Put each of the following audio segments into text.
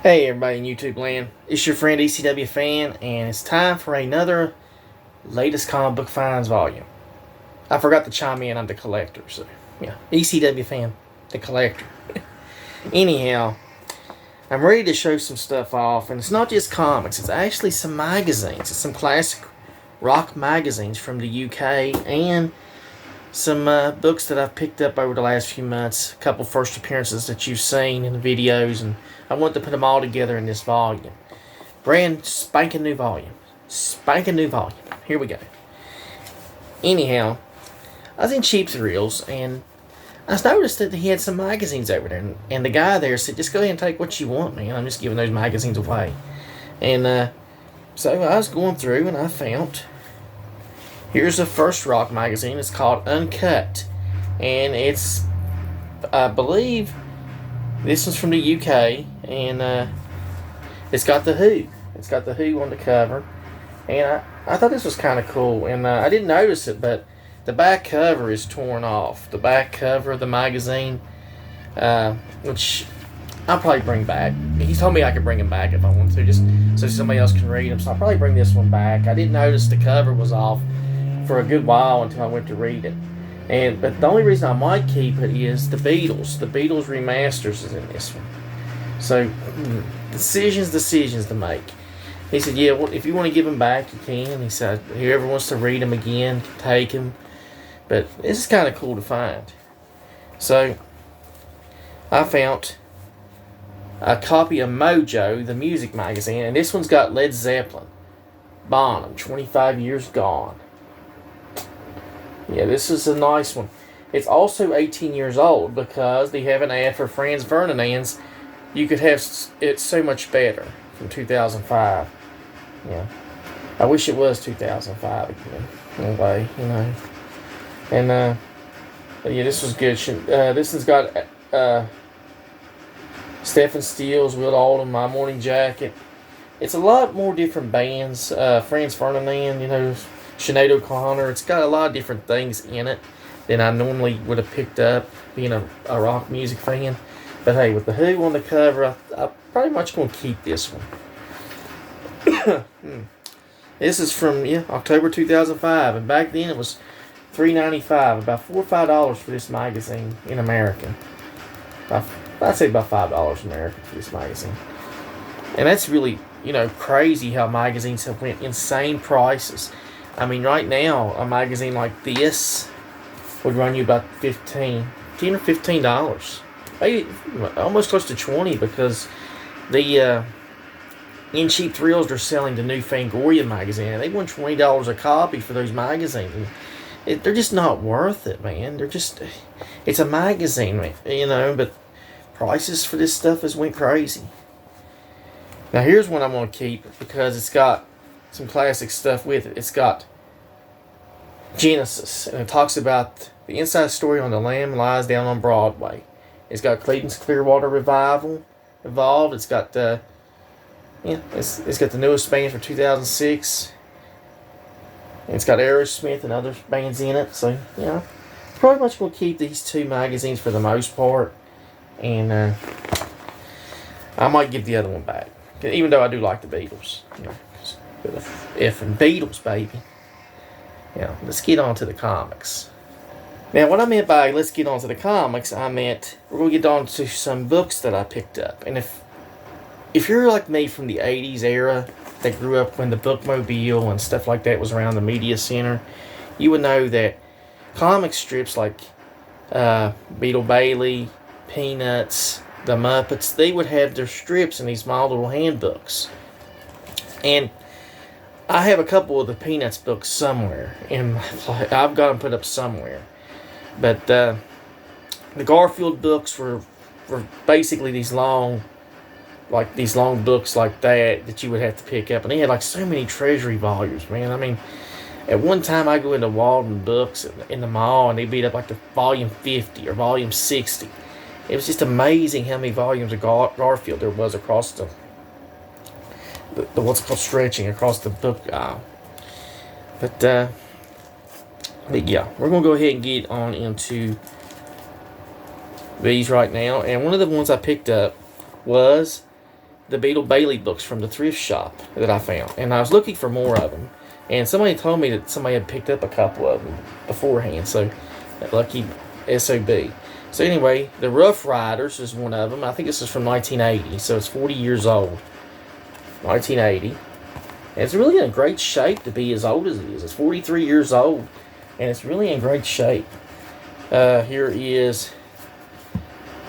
Hey everybody in YouTube land, it's your friend ECW Fan, and it's time for another latest comic book finds volume. I forgot to chime in, I'm the collector, so yeah, ECW Fan, the collector. Anyhow, I'm ready to show some stuff off, and it's not just comics, it's actually some magazines. It's some classic rock magazines from the UK, and some books that I've picked up over the last few months, a couple first appearances that you've seen in the videos, and I want to put them all together in this volume. Brand spanking new volume. Spanking new volume. Here we go. Anyhow, I was in Cheap Thrills, and I noticed that he had some magazines over there, and the guy there said, just go ahead and take what you want, man. I'm just giving those magazines away. And so I was going through, and I found... Here's the first rock magazine. It's called Uncut. And it's, I believe, this one's from the UK. And it's got The Who. It's got The Who on the cover. And I thought this was kind of cool. And I didn't notice it, but the back cover is torn off. The back cover of the magazine, which I'll probably bring back. He told me I could bring him back if I want to, just so somebody else can read them. So I'll probably bring this one back. I didn't notice the cover was off for a good while until I went to read it. But the only reason I might keep it is the Beatles. The Beatles remasters is in this one. So, decisions to make. He said, yeah, well, if you want to give them back, you can. He said, whoever wants to read them again, can take them. But this is kind of cool to find. So, I found a copy of Mojo, the music magazine, and this one's got Led Zeppelin. Bonham, 25 Years Gone. Yeah, this is a nice one. It's also 18 years old because they have an ad for Franz Ferdinand's You Could Have It So Much Better from 2005. Yeah. I wish it was 2005 again. Anyway, you know. And, yeah, this was good. This one's got Stephen Stills, Will Oldham, My Morning Jacket. It's a lot more different bands. Franz Ferdinand, you know, Sinead O'Connor. It's got a lot of different things in it than I normally would have picked up being a rock music fan. But hey, with the Who on the cover, I'm pretty much going to keep this one. This is from October 2005, and back then it was $3.95, about $4 or $5 for this magazine in America. I'd say about $5 American for this magazine. And that's really, crazy how magazines have went insane prices. I mean, right now, a magazine like this would run you about $10 or $15. Maybe almost close to $20, because the in Cheap Thrills, they're selling the new Fangoria magazine, and they want $20 a copy for those magazines. And they're just not worth it, man. It's a magazine, but prices for this stuff has went crazy. Now, here's one I'm going to keep because it's got some classic stuff with it. It's got Genesis, and it talks about the inside story on The Lamb Lies Down on Broadway. It's got Creedence Clearwater Revival involved. It's got it's got the newest band for 2006. And it's got Aerosmith and other bands in it. So pretty much going to keep these two magazines for the most part, and I might give the other one back, even though I do like the Beatles. Effing Beatles, baby. Let's get on to the comics. Now, what I meant by let's get on to the comics, I meant we're going to get on to some books that I picked up. And if you're like me from the 80s era that grew up when the bookmobile and stuff like that was around the media center, you would know that comic strips like Beetle Bailey, Peanuts, the Muppets, they would have their strips in these small little handbooks. And I have a couple of the Peanuts books somewhere. I've got them put up somewhere. But the Garfield books were basically these long books like that you would have to pick up. And they had like so many treasury volumes, man. I mean, at one time I go into Walden Books in the mall, and they'd be up like the volume 50 or volume 60. It was just amazing how many volumes of Garfield there was across the what's called stretching across the book aisle. But yeah, we're going to go ahead and get on into these right now. And one of the ones I picked up was the Beetle Bailey books from the thrift shop that I found, and I was looking for more of them. And somebody told me that somebody had picked up a couple of them beforehand, so lucky SOB. So anyway, the Rough Riders is one of them. I think this is from 1980, so it's 40 years old. 1980. And it's really in great shape to be as old as it is. It's 43 years old, and it's really in great shape. Here is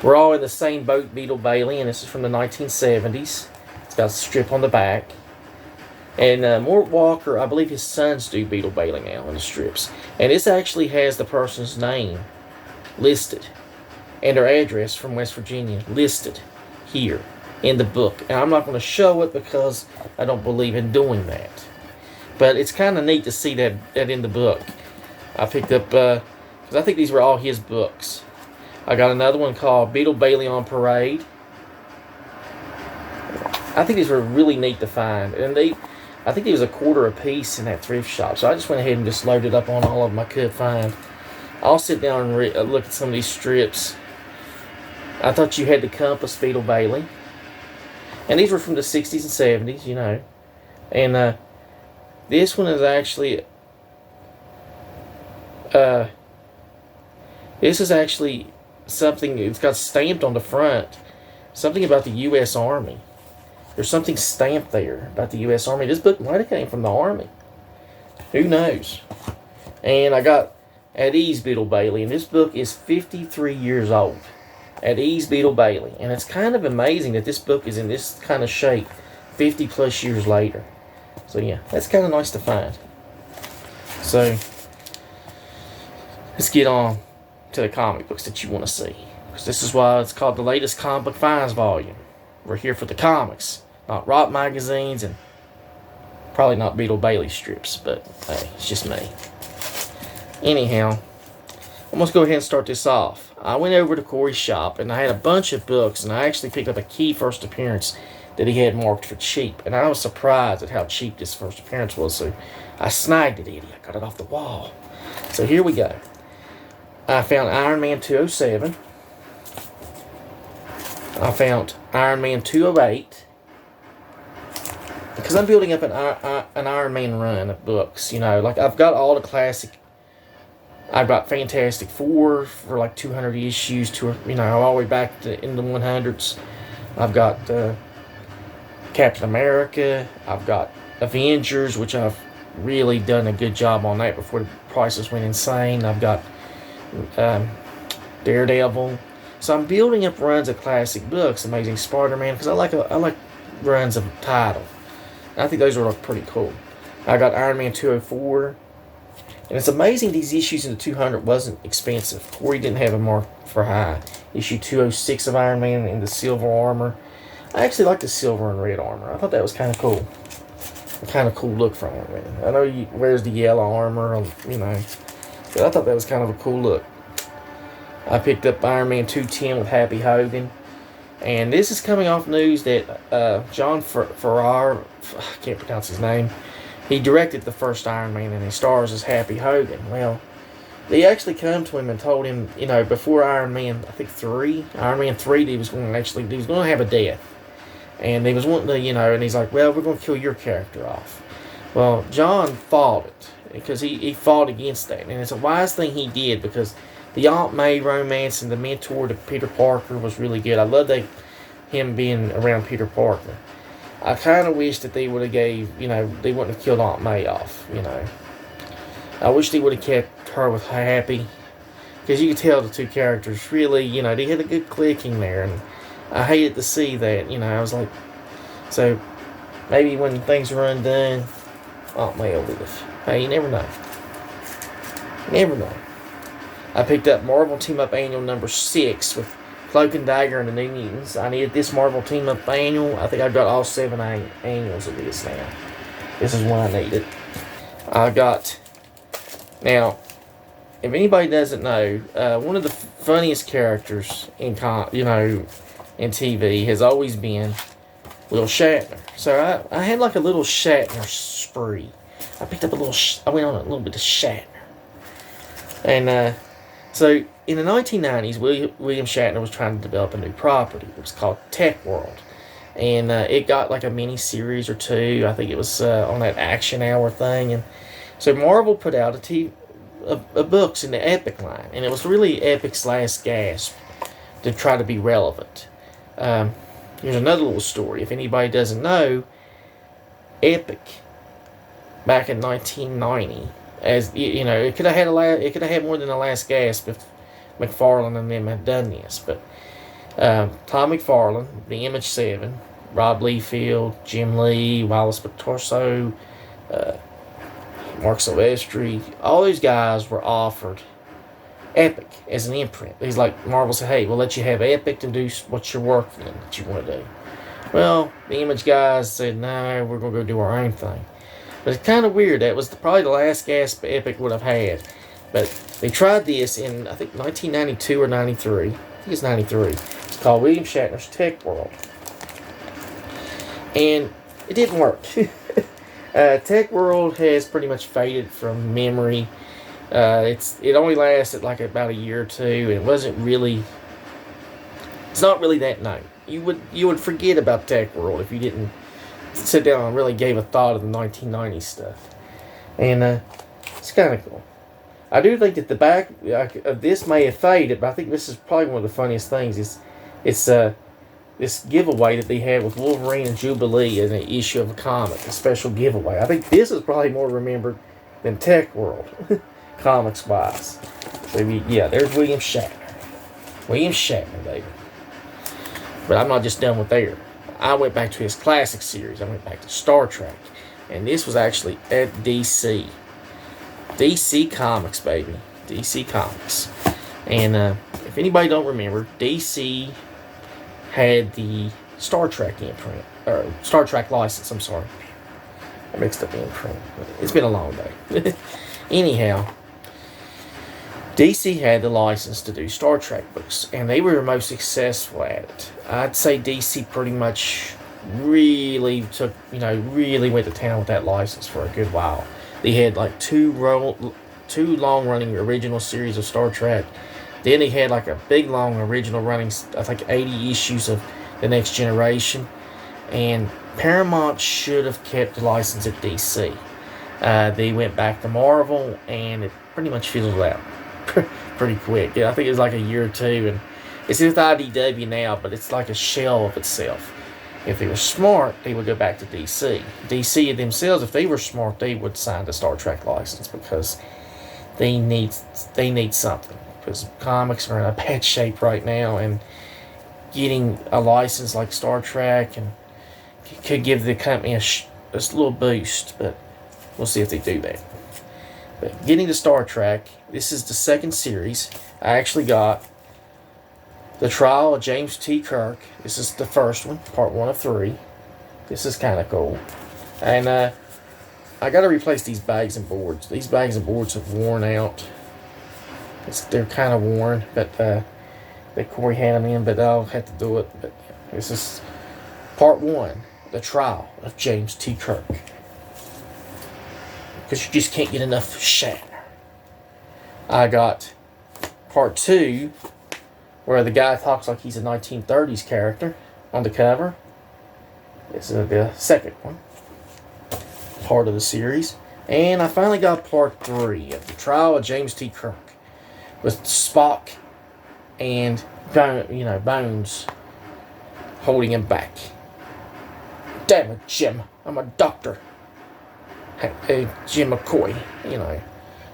We're All in the Same Boat, Beetle Bailey, and this is from the 1970s. It's got a strip on the back. And Mort Walker, I believe his sons do Beetle Bailey now in the strips. And this actually has the person's name listed and their address from West Virginia listed here in the book. And I'm not going to show it because I don't believe in doing that. But it's kind of neat to see that in the book. I picked up, because I think these were all his books. I got another one called Beetle Bailey on Parade. I think these were really neat to find. And I think it was $1 a piece in that thrift shop. So I just went ahead and just loaded up on all of them I could find. I'll sit down and look at some of these strips. I thought you had the Compass, Beetle Bailey. And these were from the 60s and 70s, you know. And this one is actually... this is actually something... It's got stamped on the front. Something about the U.S. Army. There's something stamped there about the U.S. Army. This book might have came from the Army. Who knows? And I got At Ease, Beetle Bailey. And this book is 53 years old. At Ease, Beetle Bailey. And it's kind of amazing that this book is in this kind of shape 50 plus years later. So yeah, that's kind of nice to find. So, let's get on to the comic books that you want to see. Because this is why it's called the latest comic book finds volume. We're here for the comics, not rock magazines, and probably not Beetle Bailey strips, but hey, it's just me. Anyhow, I'm going to go ahead and start this off. I went over to Corey's shop, and I had a bunch of books, and I actually picked up a key first appearance that he had marked for cheap. And I was surprised at how cheap this first appearance was, so I snagged it, I got it off the wall. So here we go. I found Iron Man 207. I found Iron Man 208. Because I'm building up an Iron Man run of books, you know. Like, I've got all the classic... I've got Fantastic Four for like 200 issues, you know, all the way back in the 100s. I've got Captain America. I've got Avengers, which I've really done a good job on that before the prices went insane. I've got Daredevil. So I'm building up runs of classic books, Amazing Spider-Man, because I like runs of title. And I think those are pretty cool. I got Iron Man 204. And it's amazing these issues in the 200 wasn't expensive. Corey didn't have a mark for high. Issue 206 of Iron Man in the silver armor. I actually like the silver and red armor. I thought that was kind of cool. A kind of cool look for Iron Man. I know he wears the yellow armor, you know. But I thought that was kind of a cool look. I picked up Iron Man 210 with Happy Hogan. And this is coming off news that John Ferrar, I can't pronounce his name, he directed the first Iron Man and he stars as Happy Hogan. Well, they actually come to him and told him, you know, before Iron Man, I think Iron Man 3, he was going to have a death. And he was wanting to, you know, and he's like, well, we're going to kill your character off. Well, John fought it because he fought against that. And it's a wise thing he did because the Aunt May romance and the mentor to Peter Parker was really good. I love him being around Peter Parker. I kind of wish that they would have they wouldn't have killed Aunt May off, you know. I wish they would have kept her with Happy. Because you could tell the two characters really, you know, they had a good clicking there. And I hated to see that, you know. I was like, so maybe when things are undone, Aunt May will live. Hey, you never know. Never know. I picked up Marvel Team Up Annual number 6 with Cloak and Dagger and the New Mutants. I needed this Marvel Team Up Annual. I think I've got all 7 annuals of this now. This is one I needed. I got... Now, if anybody doesn't know, one of the funniest characters in TV has always been Will Shatner. So I had like a little Shatner spree. I picked up I went on a little bit of Shatner. And so in the 1990s, William Shatner was trying to develop a new property. It was called Tech World. And it got like a mini series or two. I think it was on that Action Hour thing. And so Marvel put out a books in the Epic line, and it was really Epic's last gasp to try to be relevant. Um, Here's another little story. If anybody doesn't know, Epic back in 1990, as you know, it could have had more than the last gasp if McFarlane and them had done this. But Tom McFarlane, the Image 7, Rob Liefeld, Jim Lee, Wallace Pitarso, Mark Silvestri, all these guys were offered Epic as an imprint. He's like, Marvel said, hey, we'll let you have Epic to do what you're working in that you want to do. Well, the Image guys said, no, we're going to go do our own thing. But it's kind of weird. That was probably the last gasp Epic would have had. But they tried this in, I think, 1992 or 93. I think it's 93. It's called William Shatner's Tech World. And it didn't work. Tech World has pretty much faded from memory. It only lasted like about a year or two, and it wasn't really. It's not really that known. You would forget about Tech World if you didn't sit down and really gave a thought of the 1990s stuff, and it's kind of cool. I do think that the back of this may have faded, but I think this is probably one of the funniest things. It's this giveaway that they had with Wolverine and Jubilee in an issue of a comic, a special giveaway. I think this is probably more remembered than Tech World. Comics wise. So yeah, there's William Shatner. William Shatner, baby. But I'm not just done with there. I went back to his classic series. I went back to Star Trek. And this was actually at DC. DC Comics, baby. DC Comics. And if anybody don't remember, DC had the Star Trek imprint. Or Star Trek license, I'm sorry. I mixed up the imprint. It's been a long day. Anyhow, DC had the license to do Star Trek books, and they were the most successful at it. I'd say DC pretty much really went to town with that license for a good while. They had like two long-running original series of Star Trek. Then they had like a big, long original running, I think 80 issues of The Next Generation. And Paramount should have kept the license at DC. They went back to Marvel, and it pretty much fizzled out pretty quick. Yeah, I think it was like a year or two, and it's with IDW now, but it's like a shell of itself. If they were smart, they would go back to DC. DC themselves, if they were smart, they would sign the Star Trek license because they need something. Because comics are in a bad shape right now, and getting a license like Star Trek and could give the company a little boost, but we'll see if they do that. But getting to Star Trek, this is the second series. I actually got The Trial of James T. Kirk. This is the first one, part 1 of 3. This is kind of cool. And I got to replace these bags and boards. These bags and boards have worn out. They're kind of worn, but that Corey had them in, but I'll have to do it. But yeah, this is part 1, The Trial of James T. Kirk. Because you just can't get enough Shatner. I got part 2, where the guy talks like he's a 1930s character on the cover. This is the second one, part of the series. And I finally got part 3 of The Trial of James T. Kirk, with Spock and Bones holding him back. Damn it, Jim! I'm a doctor. Hey, Jim McCoy,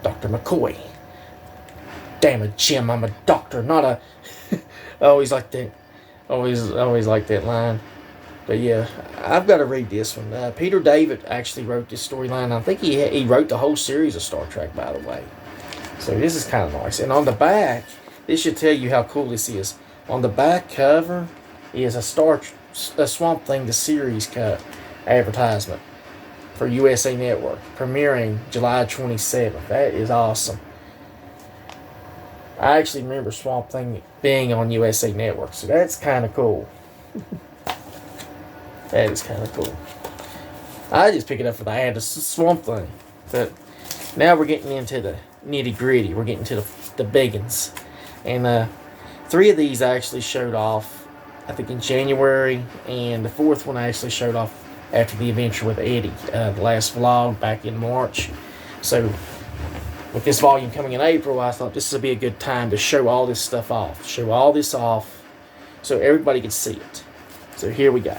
Dr. McCoy. Damn it, Jim! I'm a doctor, not a. I always like that. Always like that line. But yeah, I've got to read this one. Peter David actually wrote this storyline. I think he wrote the whole series of Star Trek, by the way. So this is kind of nice. And on the back, this should tell you how cool this is. On the back cover is a Swamp Thing the series cut advertisement for USA Network, premiering July 27th. That is awesome. I actually remember Swamp Thing being on USA Network, so that's kind of cool. That is kind of cool. I just pick it up for the ad of Swamp Thing. But now we're getting into the nitty gritty. We're getting to the biggins. And 3 of these I actually showed off I think, in January, and the fourth one I actually showed off after the adventure with Eddie, the last vlog back in March. So with this volume coming in April, I thought this would be a good time to show all this stuff off. Show all this off so everybody could see it. So here we go.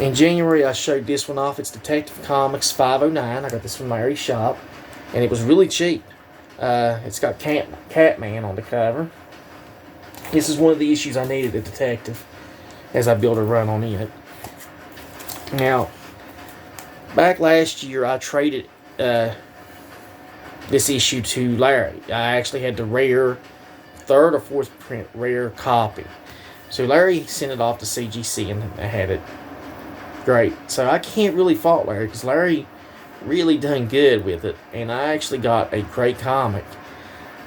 In January, I showed this one off. It's Detective Comics 509. I got this from Larry's shop, and it was really cheap. It's got Catman on the cover. This is one of the issues I needed, a detective, as I build a run on it. Now, back last year, I traded this issue to Larry. I actually had the rare, third or fourth print rare copy. So Larry sent it off to CGC, and I had it. Great. So I can't really fault Larry, because Larry really done good with it, and I actually got a great comic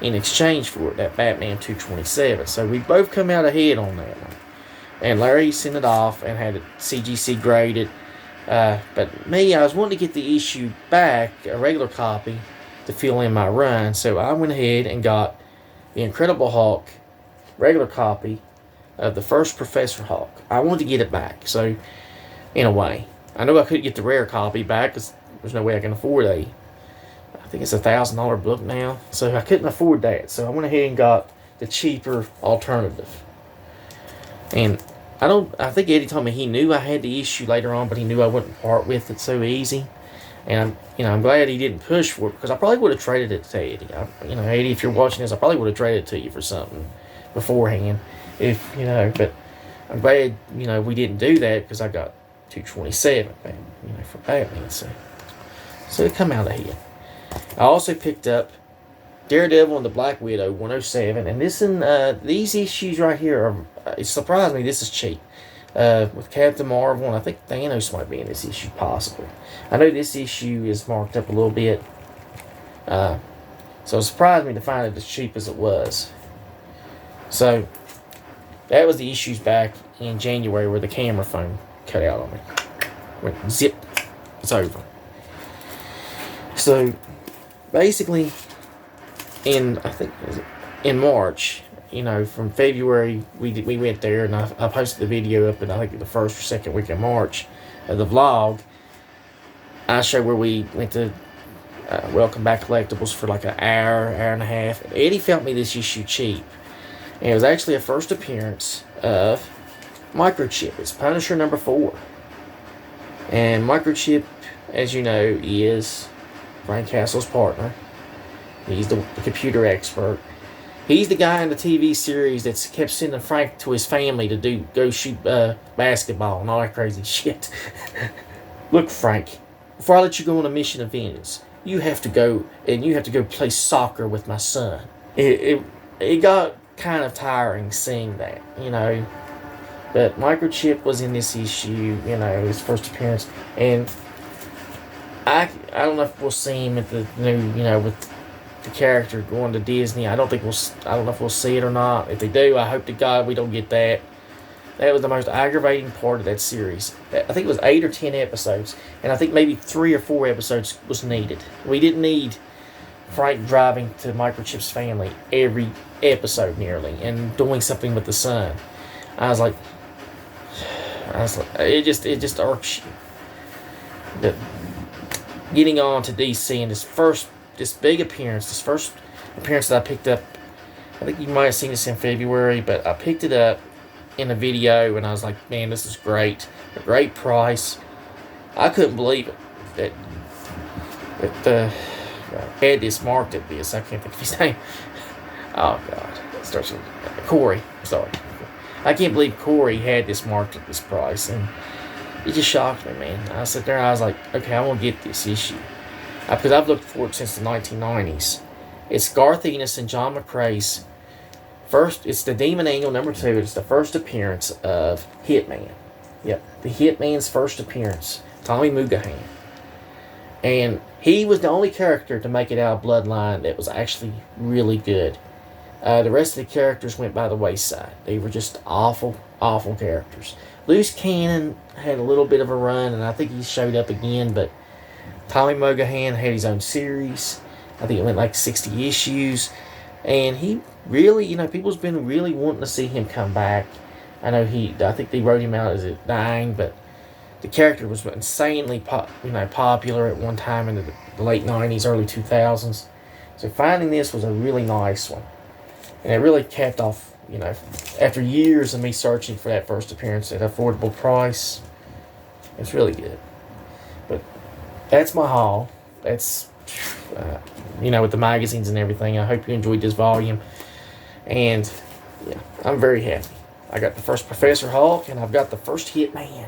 in exchange for it, that Batman 227. So we both come out ahead on that one. And Larry sent it off and had it CGC graded. But me, I was wanting to get the issue back, a regular copy, to fill in my run. So I went ahead and got the Incredible Hulk regular copy of the first Professor Hulk. I wanted to get it back. So, in a way, I know I couldn't get the rare copy back because there's no way I can afford I think it's $1,000 book now. So I couldn't afford that. So I went ahead and got the cheaper alternative. And I think Eddie told me he knew I had the issue later on, but he knew I wouldn't part with it so easy. And I'm glad he didn't push for it, because I probably would have traded it to Eddie. Eddie, if you're watching this, I probably would have traded it to you for something beforehand. But I'm glad, we didn't do that, because I got 227, for Batman. So it come out ahead. I also picked up Daredevil and the Black Widow 107, and these issues right here it surprised me this is cheap. With Captain Marvel, and I think Thanos might be in this issue, possibly. I know this issue is marked up a little bit, so it surprised me to find it as cheap as it was. So that was the issues back in January where the camera phone cut out on me. Went zip. It's over. So basically, in March, from February, we went there, and I posted the video up in, I think, the first or second week of March of the vlog. I showed where we went to Welcome Back Collectibles for like an hour and a half. Eddie found me this issue cheap, and it was actually a first appearance of Microchip. It's Punisher number 4. And Microchip, as you know, is Frank Castle's partner. He's the computer expert. He's the guy in the TV series that's kept sending Frank to his family to go shoot basketball and all that crazy shit. Look, Frank, before I let you go on a mission of vengeance, you have to go play soccer with my son. It got kind of tiring seeing that, But Microchip was in this issue, his first appearance, and I don't know if we'll see him at the new, with the character going to Disney. I don't know if we'll see it or not. If they do, I hope to God we don't get that. That was the most aggravating part of that series. I think it was 8 or 10 episodes, and I think maybe 3 or 4 episodes was needed. We didn't need Frank driving to Microchip's family every episode nearly and doing something with the son. I was like, it just irks you. But getting on to DC and this first appearance that I picked up, I think you might have seen this in February, but I picked it up in a video, and I was like, man, this is great. A great price. I couldn't believe it. That had this marked at this. I can't think of his name. Oh, God. It starts with Corey. Sorry. I can't believe Corey had this marked at this price, and it just shocked me, man. I sat there and I was like, okay, I want to get this issue. Because I've looked for it since the 1990s. It's Garth Ennis and John McCrae's first. It's the Demon Angel number 2. It's the first appearance of Hitman. Yep, the Hitman's first appearance. Tommy Mugahan. And he was the only character to make it out of Bloodline that was actually really good. The rest of the characters went by the wayside. They were just awful, awful characters. Loose Cannon had a little bit of a run, and I think he showed up again, but Tommy Mogahan had his own series. I think it went like 60 issues. And he really, people's been really wanting to see him come back. I think they wrote him out as dying, but the character was insanely popular at one time in the late 90s, early 2000s. So finding this was a really nice one. And it really capped off, after years of me searching for that first appearance at an affordable price. It's really good. But that's my haul. That's, with the magazines and everything. I hope you enjoyed this volume. And, yeah, I'm very happy. I got the first Professor Hulk, and I've got the first Hitman.